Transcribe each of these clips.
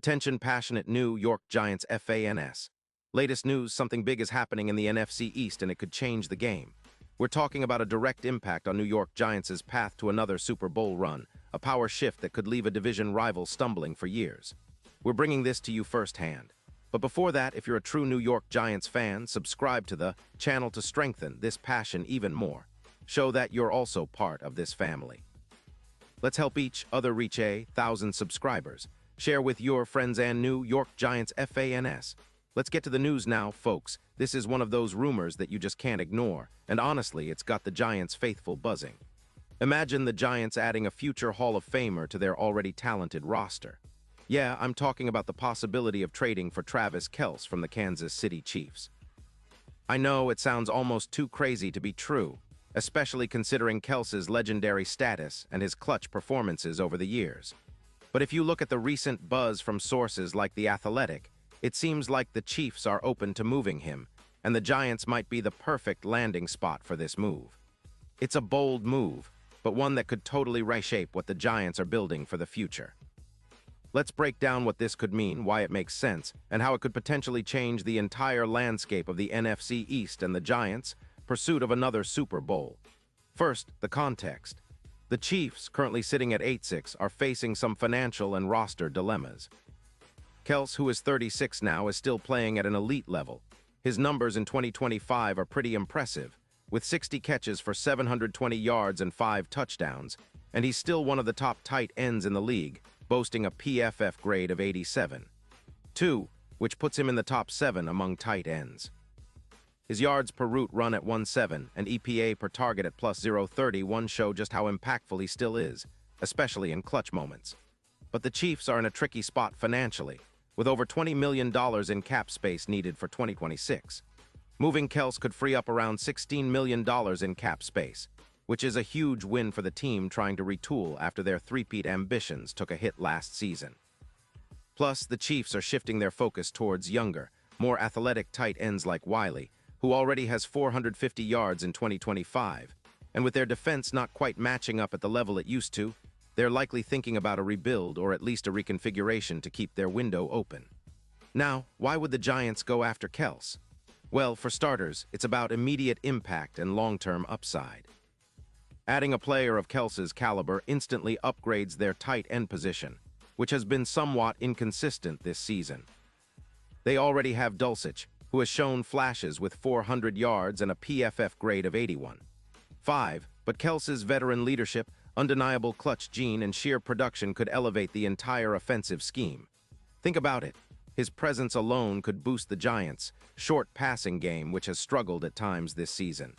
Attention passionate New York Giants fans. Latest news, something big is happening in the NFC East and it could change the game. We're talking about a direct impact on New York Giants' path to another Super Bowl run, a power shift that could leave a division rival stumbling for years. We're bringing this to you firsthand. But before that, if you're a true New York Giants fan, subscribe to the channel to strengthen this passion even more. Show that you're also part of this family. Let's help each other reach 1,000 subscribers. Share with your friends and New York Giants fans. Let's get to the news now, folks. This is one of those rumors that you just can't ignore, and honestly, it's got the Giants faithful buzzing. Imagine the Giants adding a future Hall of Famer to their already talented roster. Yeah, I'm talking about the possibility of trading for Travis Kelce from the Kansas City Chiefs. I know it sounds almost too crazy to be true, especially considering Kelce's legendary status and his clutch performances over the years. But if you look at the recent buzz from sources like The Athletic, it seems like the Chiefs are open to moving him, and the Giants might be the perfect landing spot for this move. It's a bold move, but one that could totally reshape what the Giants are building for the future. Let's break down what this could mean, why it makes sense, and how it could potentially change the entire landscape of the NFC East and the Giants' pursuit of another Super Bowl. First, the context. The Chiefs, currently sitting at 8-6, are facing some financial and roster dilemmas. Kelce, who is 36 now, is still playing at an elite level. His numbers in 2025 are pretty impressive, with 60 catches for 720 yards and 5 touchdowns, and he's still one of the top tight ends in the league, boasting a PFF grade of 87.2, which puts him in the top 7 among tight ends. His yards per route run at 1.7 and EPA per target at plus 0.31 show just how impactful he still is, especially in clutch moments. But the Chiefs are in a tricky spot financially, with over $20 million in cap space needed for 2026. Moving Kelce could free up around $16 million in cap space, which is a huge win for the team trying to retool after their three-peat ambitions took a hit last season. Plus, the Chiefs are shifting their focus towards younger, more athletic tight ends like Wiley, who already has 450 yards in 2025, and with their defense not quite matching up at the level it used to, they're likely thinking about a rebuild or at least a reconfiguration to keep their window open. Now, why would the Giants go after Kelce? Well, for starters, it's about immediate impact and long-term upside. Adding a player of Kelce's caliber instantly upgrades their tight end position, which has been somewhat inconsistent this season. They already have Dulcich, who has shown flashes with 400 yards and a PFF grade of 81.5, but Kelce's veteran leadership, undeniable clutch gene, and sheer production could elevate the entire offensive scheme. Think about it. His presence alone could boost the Giants' short passing game, which has struggled at times this season.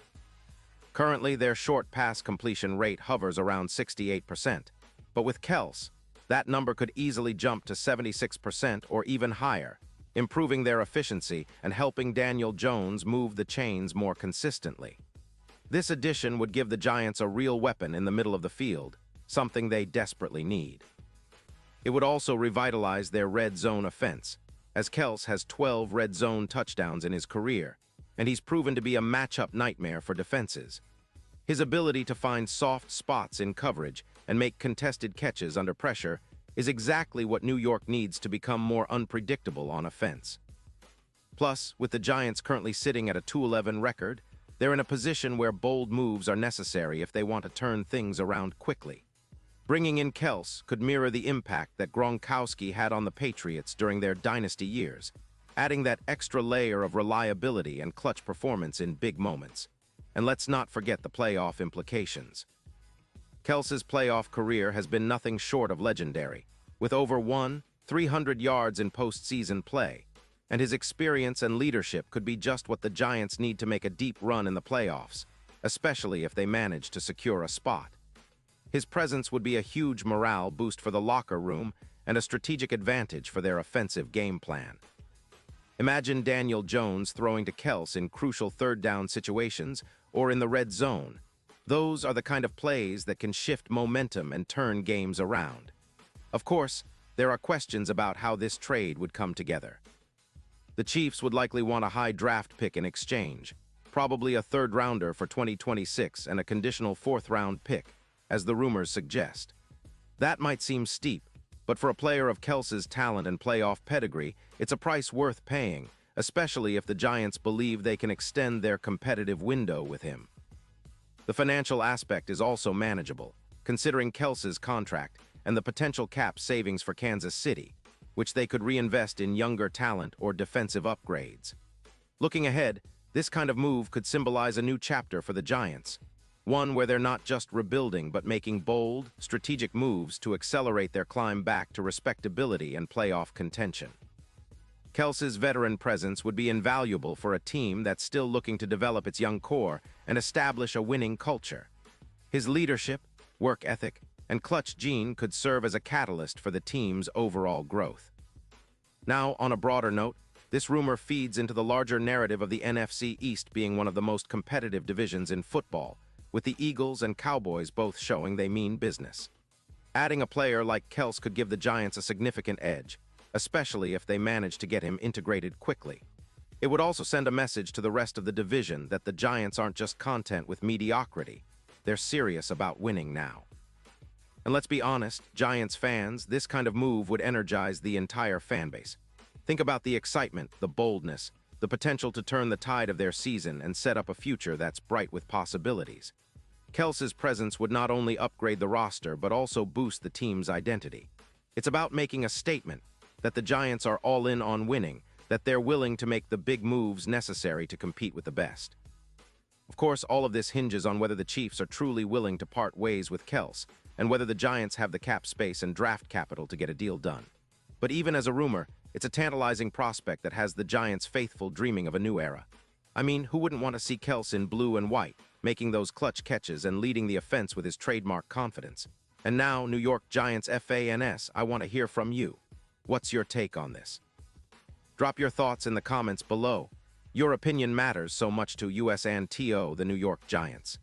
Currently, their short pass completion rate hovers around 68%, but with Kelce, that number could easily jump to 76% or even higher, improving their efficiency and helping Daniel Jones move the chains more consistently. This addition would give the Giants a real weapon in the middle of the field, something they desperately need. It would also revitalize their red zone offense, as Kelce has 12 red zone touchdowns in his career, and he's proven to be a matchup nightmare for defenses. His ability to find soft spots in coverage and make contested catches under pressure is exactly what New York needs to become more unpredictable on offense. Plus, with the Giants currently sitting at a 2-11 record, they're in a position where bold moves are necessary if they want to turn things around quickly. Bringing in Kelce could mirror the impact that Gronkowski had on the Patriots during their dynasty years, adding that extra layer of reliability and clutch performance in big moments. And let's not forget the playoff implications. Kelce's playoff career has been nothing short of legendary, with over 300 yards in postseason play, and his experience and leadership could be just what the Giants need to make a deep run in the playoffs, especially if they manage to secure a spot. His presence would be a huge morale boost for the locker room and a strategic advantage for their offensive game plan. Imagine Daniel Jones throwing to Kelce in crucial third-down situations or in the red zone. Those are the kind of plays that can shift momentum and turn games around. Of course, there are questions about how this trade would come together. The Chiefs would likely want a high draft pick in exchange, probably a third-rounder for 2026 and a conditional fourth-round pick, as the rumors suggest. That might seem steep, But for a player of Kelce's talent and playoff pedigree, it's a price worth paying, especially if the Giants believe they can extend their competitive window with him. The financial aspect is also manageable, considering Kelce's contract and the potential cap savings for Kansas City, which they could reinvest in younger talent or defensive upgrades. Looking ahead, this kind of move could symbolize a new chapter for the Giants, one where they're not just rebuilding but making bold, strategic moves to accelerate their climb back to respectability and playoff contention. Kelce's veteran presence would be invaluable for a team that's still looking to develop its young core and establish a winning culture. His leadership, work ethic, and clutch gene could serve as a catalyst for the team's overall growth. Now, on a broader note, this rumor feeds into the larger narrative of the NFC East being one of the most competitive divisions in football, with the Eagles and Cowboys both showing they mean business. Adding a player like Kelce could give the Giants a significant edge, especially if they manage to get him integrated quickly. It would also send a message to the rest of the division that the Giants aren't just content with mediocrity, they're serious about winning now. And let's be honest, Giants fans, this kind of move would energize the entire fan base. Think about the excitement, the boldness, the potential to turn the tide of their season and set up a future that's bright with possibilities. Kelce's presence would not only upgrade the roster but also boost the team's identity. It's about making a statement that the Giants are all in on winning, that they're willing to make the big moves necessary to compete with the best. Of course, all of this hinges on whether the Chiefs are truly willing to part ways with Kelce, and whether the Giants have the cap space and draft capital to get a deal done. But even as a rumor, it's a tantalizing prospect that has the Giants' faithful dreaming of a new era. I mean, who wouldn't want to see Kelce in blue and white, making those clutch catches and leading the offense with his trademark confidence? And now, New York Giants fans, I want to hear from you. What's your take on this? Drop your thoughts in the comments below. Your opinion matters so much to US and TO, the New York Giants.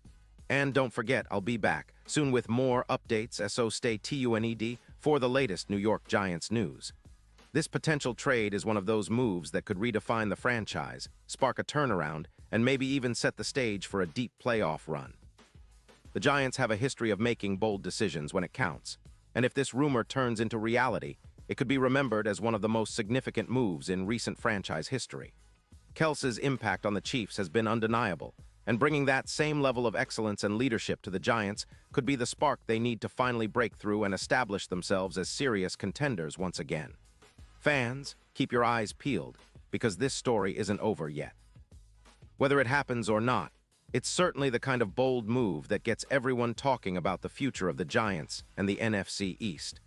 And don't forget, I'll be back soon with more updates, so stay tuned for the latest New York Giants news. This potential trade is one of those moves that could redefine the franchise, spark a turnaround, and maybe even set the stage for a deep playoff run. The Giants have a history of making bold decisions when it counts, and if this rumor turns into reality, it could be remembered as one of the most significant moves in recent franchise history. Kelce's impact on the Chiefs has been undeniable, and bringing that same level of excellence and leadership to the Giants could be the spark they need to finally break through and establish themselves as serious contenders once again. Fans, keep your eyes peeled, because this story isn't over yet. Whether it happens or not, it's certainly the kind of bold move that gets everyone talking about the future of the Giants and the NFC East.